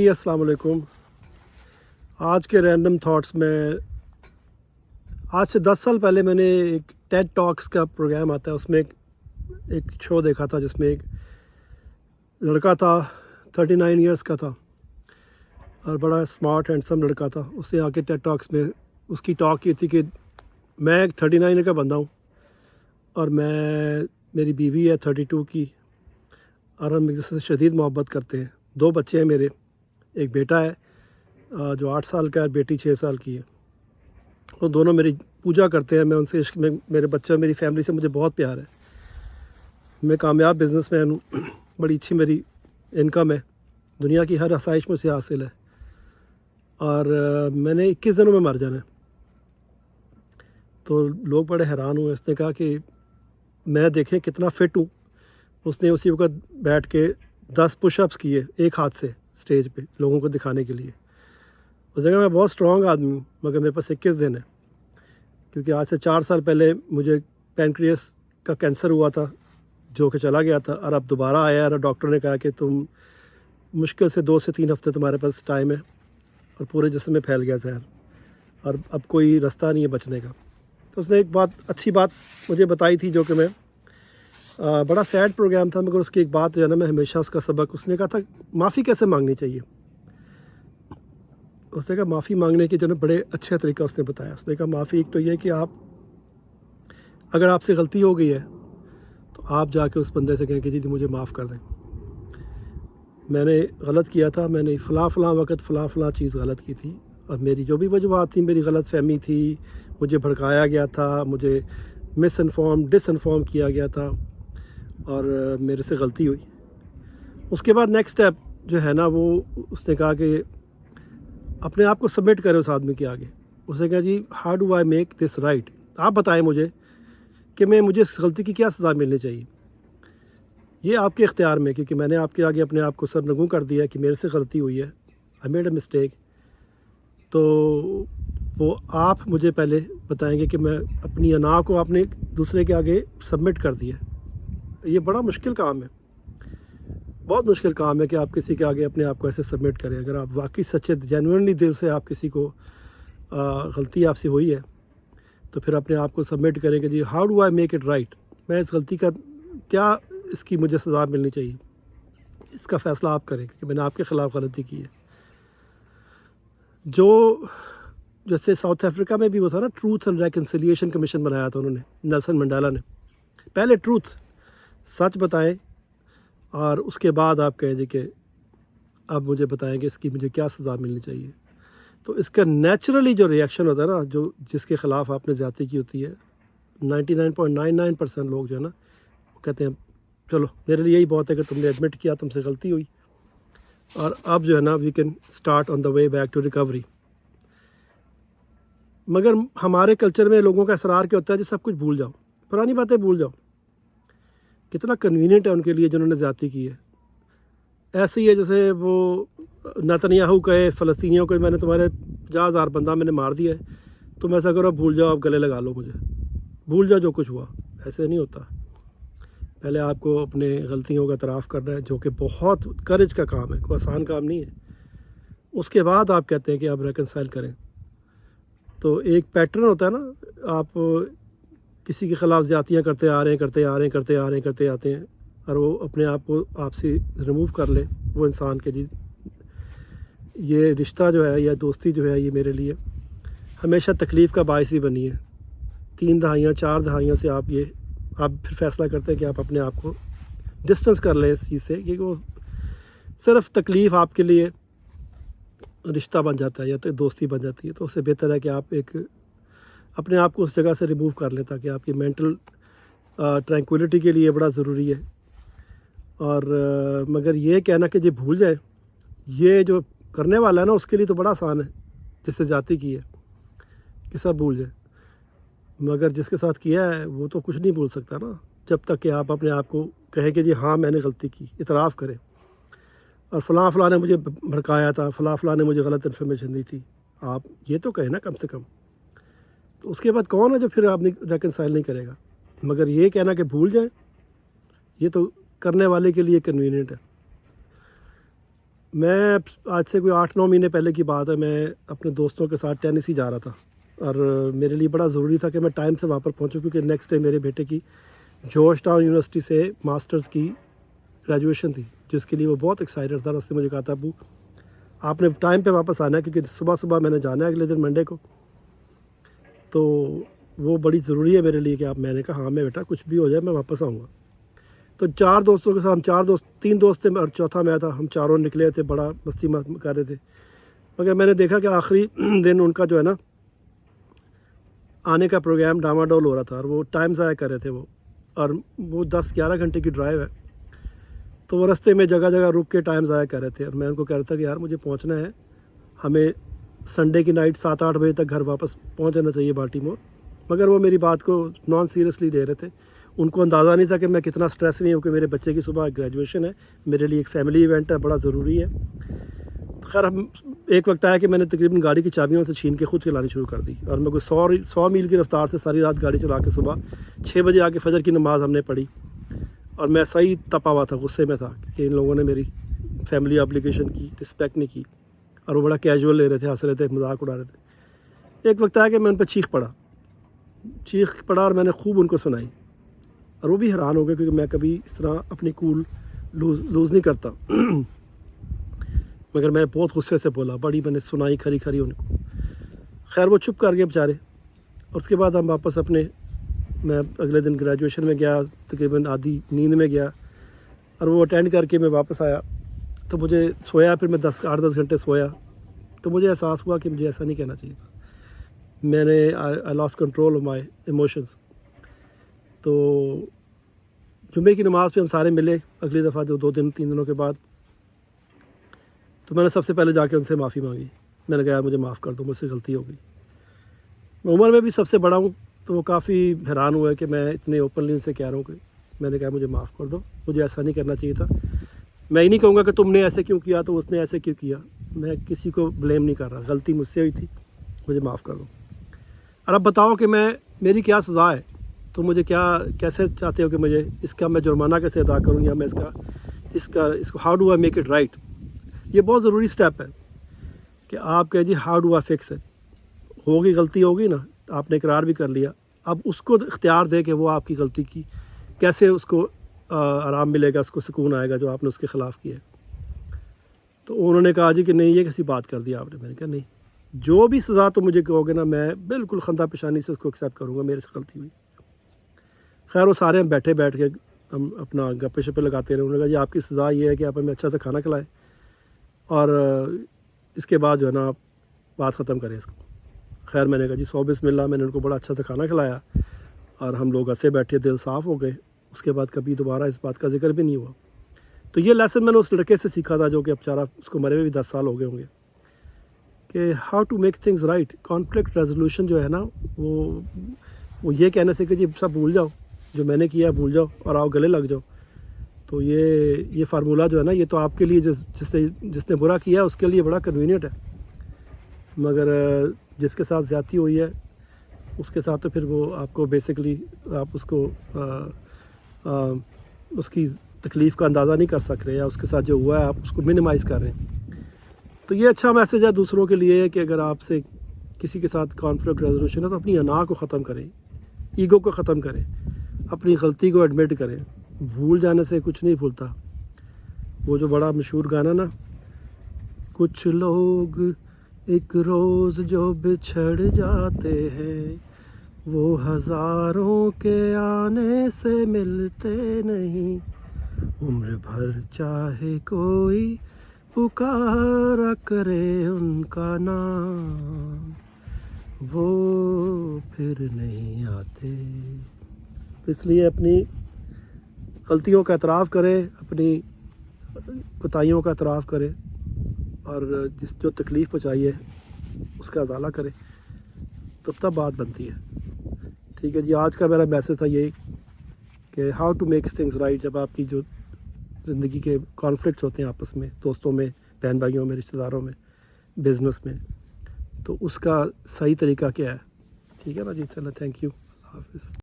السلام علیکم. آج کے رینڈم تھاٹس میں آج سے 10 سال پہلے میں نے ایک ٹیڈ ٹاکس کا پروگرام آتا ہے، اس میں ایک شو دیکھا تھا جس میں ایک لڑکا تھا 39 ایئرس کا تھا اور بڑا اسمارٹ ہینڈسم لڑکا تھا. اس نے آ کے ٹیڈ ٹاکس میں اس کی ٹاک کی تھی کہ میں ایک 39 کا بندہ ہوں اور میری بیوی ہے 32 کی اور ہم ایک دوسرے سے شدید محبت کرتے ہیں. 2 بچے ہیں میرے، ایک بیٹا ہے جو 8 سال کا ہے، بیٹی 6 سال کی ہے. وہ دونوں میری پوجا کرتے ہیں، میں ان سے عشق میں، میرے بچے میری فیملی سے مجھے بہت پیار ہے. میں کامیاب بزنس مین ہوں، بڑی اچھی میری انکم ہے، دنیا کی ہر آسائش مجھ سے حاصل ہے اور میں نے 21 دنوں میں مر جانا ہے. تو لوگ بڑے حیران ہوئے. اس نے کہا کہ میں دیکھیں کتنا فٹ ہوں. اس نے اسی وقت بیٹھ کے 10 پش اپس کیے ایک ہاتھ سے اسٹیج پہ لوگوں کو دکھانے کے لیے. اس نے کہا میں بہت اسٹرانگ آدمی ہوں مگر میرے پاس 21 دن ہے، کیونکہ آج سے 4 سال پہلے مجھے پینکریاس کا کینسر ہوا تھا جو کہ چلا گیا تھا اور اب دوبارہ آیا اور ڈاکٹر نے کہا کہ تم مشکل سے 2 سے 3 ہفتے تمہارے پاس ٹائم ہے اور پورے جسم میں پھیل گیا زہر اور اب کوئی رستہ نہیں ہے بچنے کا. تو اس نے ایک اچھی بات مجھے بتائی تھی جو کہ میں بڑا سیڈ پروگرام تھا مگر اس کی ایک بات جو ہے نا میں ہمیشہ اس کا سبق، اس نے کہا تھا معافی کیسے مانگنی چاہیے. اس نے کہا معافی مانگنے کے جو نا بڑے اچھا طریقہ اس نے بتایا. اس نے کہا معافی ایک تو یہ کہ اگر آپ سے غلطی ہو گئی ہے تو آپ جا کے اس بندے سے کہیں کہ جی مجھے معاف کر دیں، میں نے غلط کیا تھا، میں نے فلاں وقت فلاں چیز غلط کی تھی اور میری جو بھی وجوہات تھیں، میری غلط فہمی تھی، مجھے بھڑکایا گیا تھا، مجھے ڈس انفارم کیا گیا تھا اور میرے سے غلطی ہوئی. اس کے بعد نیکسٹ اسٹیپ جو ہے نا وہ اس نے کہا کہ اپنے آپ کو سبمٹ کرے اس آدمی کے آگے. اس نے کہا جی how do I make this right, آپ بتائیں مجھے کہ مجھے اس غلطی کی کیا سزا ملنی چاہیے. یہ آپ کے اختیار میں، کیونکہ میں نے آپ کے آگے اپنے آپ کو سرنگوں کر دیا کہ میرے سے غلطی ہوئی ہے، آئی میڈ اے مسٹیک. تو وہ آپ مجھے پہلے بتائیں گے کہ میں اپنی انا کو آپ نے دوسرے کے آگے سبمٹ کر دیا. یہ بڑا مشکل کام ہے، بہت مشکل کام ہے کہ آپ کسی کے آگے اپنے آپ کو ایسے سبمٹ کریں. اگر آپ واقعی سچے جینوئنلی دل سے آپ کسی کو غلطی آپ سے ہوئی ہے تو پھر اپنے آپ کو سبمٹ کریں کہ جی how do I make it right, میں اس غلطی کا کیا اس کی مجھے سزا ملنی چاہیے، اس کا فیصلہ آپ کریں کہ میں نے آپ کے خلاف غلطی کی ہے. جیسے ساؤتھ افریقہ میں بھی وہ تھا نا، ٹروتھ اینڈ ریکنسیلیشن کمیشن بنایا تھا انہوں نے، نیلسن منڈیلا نے. پہلے ٹروتھ، سچ بتائیں اور اس کے بعد آپ کہیں جی کہ اب مجھے بتائیں کہ اس کی مجھے کیا سزا ملنی چاہیے. تو اس کا نیچرلی جو ریئیکشن ہوتا ہے نا، جس کے خلاف آپ نے زیادتی کی ہوتی ہے، 99.99% لوگ جو ہے نا وہ کہتے ہیں چلو میرے لیے یہی بہت ہے کہ تم نے ایڈمٹ کیا تم سے غلطی ہوئی اور اب جو ہے نا we can start on the way back to recovery. مگر ہمارے کلچر میں لوگوں کا اصرار کیا ہوتا ہے جی سب کچھ بھول جاؤ، پرانی باتیں بھول جاؤ. کتنا کنوینئنٹ ہے ان کے لیے جنہوں نے زیادتی کی ہے. ایسے ہی ہے جیسے وہ نتنیاہو کہے فلسطینیوں کو میں نے تمہارے 50,000 بندہ میں نے مار دیا ہے، تم ایسا کرو بھول جاؤ، اب گلے لگا لو مجھے، بھول جاؤ جو کچھ ہوا. ایسے نہیں ہوتا. پہلے آپ کو اپنے غلطیوں کا اعتراف کرنا ہے جو کہ بہت کرج کا کام ہے، کوئی آسان کام نہیں ہے. اس کے بعد آپ کہتے ہیں کہ آپ ریکنسائل کریں. تو ایک پیٹرن ہوتا ہے نا، آپ کسی کے خلاف زیادتیاں کرتے آتے ہیں اور وہ اپنے آپ کو آپ سے ریموو کر لے وہ انسان کے جی یہ رشتہ جو ہے یا دوستی جو ہے یہ میرے لیے ہمیشہ تکلیف کا باعث ہی بنی ہے. 3 دہائیاں 4 دہائیوں سے آپ پھر فیصلہ کرتے ہیں کہ آپ اپنے آپ کو ڈسٹنس کر لیں اس چیز سے، کہ وہ صرف تکلیف آپ کے لیے رشتہ بن جاتا ہے یا تو دوستی بن جاتی ہے. تو اس سے بہتر ہے کہ آپ اپنے آپ کو اس جگہ سے ریموو کر لیں تاکہ آپ کی مینٹل ٹرینکولیٹی کے لیے بڑا ضروری ہے. اور مگر یہ کہنا کہ جی بھول جائے، یہ جو کرنے والا ہے نا اس کے لیے تو بڑا آسان ہے جس سے زیادتی کی ہے کہ سب بھول جائے. مگر جس کے ساتھ کیا ہے وہ تو کچھ نہیں بھول سکتا نا، جب تک کہ آپ اپنے آپ کو کہیں کہ جی ہاں میں نے غلطی کی، اعتراف کریں اور فلاں نے مجھے بھڑکایا تھا، فلاں نے مجھے غلط انفارمیشن دی تھی، آپ یہ تو کہیں نا کم سے کم. تو اس کے بعد کون ہے جو پھر آپ ریکنسائل نہیں کرے گا. مگر یہ کہنا کہ بھول جائیں، یہ تو کرنے والے کے لیے کنوینئنٹ ہے. میں آج سے کوئی 8-9 مہینے پہلے کی بات ہے، میں اپنے دوستوں کے ساتھ ٹینیسی جا رہا تھا، اور میرے لیے بڑا ضروری تھا کہ میں ٹائم سے وہاں پر پہنچوں، کیونکہ نیکسٹ ڈے میرے بیٹے کی جارج ٹاؤن یونیورسٹی سے ماسٹرز کی گریجویشن تھی، جس کے لیے وہ بہت ایکسائٹڈ تھا. اور اس نے مجھے کہا تھا ابو آپ نے ٹائم پہ واپس آنا ہے، کیونکہ صبح میں نے جانا ہے اگلے دن منڈے کو، تو وہ بڑی ضروری ہے میرے لیے کہ آپ. میں نے کہا ہاں میں بیٹا کچھ بھی ہو جائے میں واپس آؤں گا. تو 4 دوستوں کے ساتھ، 3 دوست تھے اور چوتھا میں تھا، ہم چاروں نکلے تھے، بڑا مستی کر رہے تھے. مگر میں نے دیکھا کہ آخری دن ان کا جو ہے نا آنے کا پروگرام ڈاماڈول ہو رہا تھا، اور وہ ٹائم ضائع کر رہے تھے اور وہ 10-11 گھنٹے کی ڈرائیو ہے، تو وہ رستے میں جگہ جگہ رک کے ٹائم ضائع کر رہے تھے. اور میں ان کو کہہ رہا تھا کہ یار مجھے پہنچنا ہے، ہمیں سنڈے کی نائٹ 7-8 بجے تک گھر واپس پہنچ جانا چاہیے بالٹیمور. مگر وہ میری بات کو نان سیریسلی لے رہے تھے. ان کو اندازہ نہیں تھا کہ میں کتنا سٹریس نہیں ہوں کہ میرے بچے کی صبح گریجویشن ہے، میرے لیے ایک فیملی ایونٹ ہے، بڑا ضروری ہے. خیر ہم ایک وقت آیا کہ میں نے تقریباً گاڑی کی چابیوں سے چھین کے خود چلانی شروع کر دی، اور میں کوئی 100 میل کی رفتار سے ساری رات گاڑی چلا کے صبح 6 بجے آ کے فجر کی نماز ہم نے پڑھی. اور میں صحیح تپا ہوا تھا، غصے میں تھا کہ ان لوگوں نے میری فیملی اپلیکیشن کی رسپیکٹ نہیں کی، اور وہ بڑا کیجول لے رہے تھے، ہنس رہے تھے، مذاق اڑا رہے تھے. ایک وقت آیا کہ میں ان پہ چیخ پڑا اور میں نے خوب ان کو سنائی، اور وہ بھی حیران ہو گئے، کیونکہ میں کبھی اس طرح اپنی کول لوز نہیں کرتا. مگر میں بہت غصے سے بولا، بڑی میں نے سنائی کھری ان کو. خیر وہ چپ کر گئے بیچارے. اور اس کے بعد ہم واپس میں اگلے دن گریجویشن میں گیا، تقریباً آدھی نیند میں گیا، اور وہ اٹینڈ کر کے میں واپس آیا. تو مجھے سویا، پھر میں 8-10 گھنٹے سویا، تو مجھے احساس ہوا کہ مجھے ایسا نہیں کہنا چاہیے تھا. میں نے آئی لاس کنٹرول آف مائی ایموشنز. تو جمعے کی نماز پہ ہم سارے ملے اگلی دفعہ، جو 2-3 دنوں کے بعد. تو میں نے سب سے پہلے جا کے ان سے معافی مانگی. میں نے کہا یار مجھے معاف کر دو، مجھ سے غلطی ہو گئی. میں عمر میں بھی سب سے بڑا ہوں، تو وہ کافی حیران ہوا کہ میں اتنے اوپنلی ان سے کہہ رہا ہوں کہ میں نے کہا مجھے معاف کر دو، مجھے ایسا نہیں کرنا چاہیے تھا. میں ہی نہیں کہوں گا کہ تم نے ایسے کیوں کیا، تو اس نے ایسے کیوں کیا. میں کسی کو بلیم نہیں کر رہا، غلطی مجھ سے ہوئی تھی، مجھے معاف کر دو. اور اب بتاؤ کہ میری کیا سزا ہے، تو مجھے کیسے چاہتے ہو کہ مجھے اس کا میں جرمانہ کیسے ادا کروں، یا میں اس کو how do I make it right. یہ بہت ضروری سٹیپ ہے کہ آپ کہہ جی how do I fix it. ہوگی غلطی ہوگی نا، آپ نے اقرار بھی کر لیا، اب اس کو اختیار دے کہ وہ آپ کی غلطی کی کیسے اس کو آرام ملے گا، اس کو سکون آئے گا جو آپ نے اس کے خلاف کیا ہے. تو انہوں نے کہا جی کہ نہیں یہ کیسی بات کر دی آپ نے. میں نے کہا نہیں، جو بھی سزا تو مجھے کہو گے نا، میں بالکل خندہ پیشانی سے اس کو ایکسیپٹ کروں گا، میرے سے غلطی ہوئی. خیر وہ سارے ہم بیٹھ کے ہم اپنا گپے شپے لگاتے رہے. انہوں نے کہا جی آپ کی سزا یہ ہے کہ آپ ہمیں اچھا سے کھانا کھلائیں، اور اس کے بعد جو ہے نا آپ بات ختم کریں اس کو. خیر میں نے کہا جی 100 بسم اللہ. میں نے ان کو بڑا اچھا سے کھانا کھلایا، اور ہم لوگ ہنسے بیٹھے، دل صاف ہو گئے. اس کے بعد کبھی دوبارہ اس بات کا ذکر بھی نہیں ہوا. تو یہ لیسن میں نے اس لڑکے سے سیکھا تھا، جو کہ اب بیچارہ اس کو مرے ہوئے بھی 10 سال ہو گئے ہوں گے، کہ how to make things right. Conflict resolution جو ہے نا، وہ یہ کہنے سے کہ جی سب بھول جاؤ، جو میں نے کیا بھول جاؤ اور آؤ گلے لگ جاؤ. تو یہ فارمولہ جو ہے نا، یہ تو آپ کے لیے جس نے برا کیا اس کے لیے بڑا کنوینئنٹ ہے، مگر جس کے ساتھ زیادتی ہوئی ہے اس کے ساتھ تو پھر وہ آپ کو بیسکلی آپ اس کو اس کی تکلیف کا اندازہ نہیں کر سک رہے، یا اس کے ساتھ جو ہوا ہے آپ اس کو منیمائز کر رہے ہیں. تو یہ اچھا میسیج ہے دوسروں کے لیے کہ اگر آپ سے کسی کے ساتھ کانفلکٹ ریزولوشن ہے تو اپنی انا کو ختم کریں، ایگو کو ختم کریں، اپنی غلطی کو ایڈمٹ کریں. بھول جانے سے کچھ نہیں بھولتا. وہ جو بڑا مشہور گانا نا، کچھ لوگ ایک روز جو بچھڑ جاتے ہیں، وہ ہزاروں کے آنے سے ملتے نہیں. عمر بھر چاہے کوئی پکارا کرے ان کا نام، وہ پھر نہیں آتے. اس لیے اپنی غلطیوں کا اعتراف کریں، اپنی کوتاہیوں کا اعتراف کریں، اور جو تکلیف پہنچائی ہے اس کا ازالہ کریں، تو تب بات بنتی ہے. ٹھیک ہے جی، آج کا میرا میسیج تھا یہی کہ how to make things right. جب آپ کی جو زندگی کے کانفلکٹس ہوتے ہیں آپس میں، دوستوں میں، بہن بھائیوں میں، رشتہ داروں میں، بزنس میں، تو اس کا صحیح طریقہ کیا ہے. ٹھیک ہے نا جی، چلو تھینک یو، اللہ حافظ.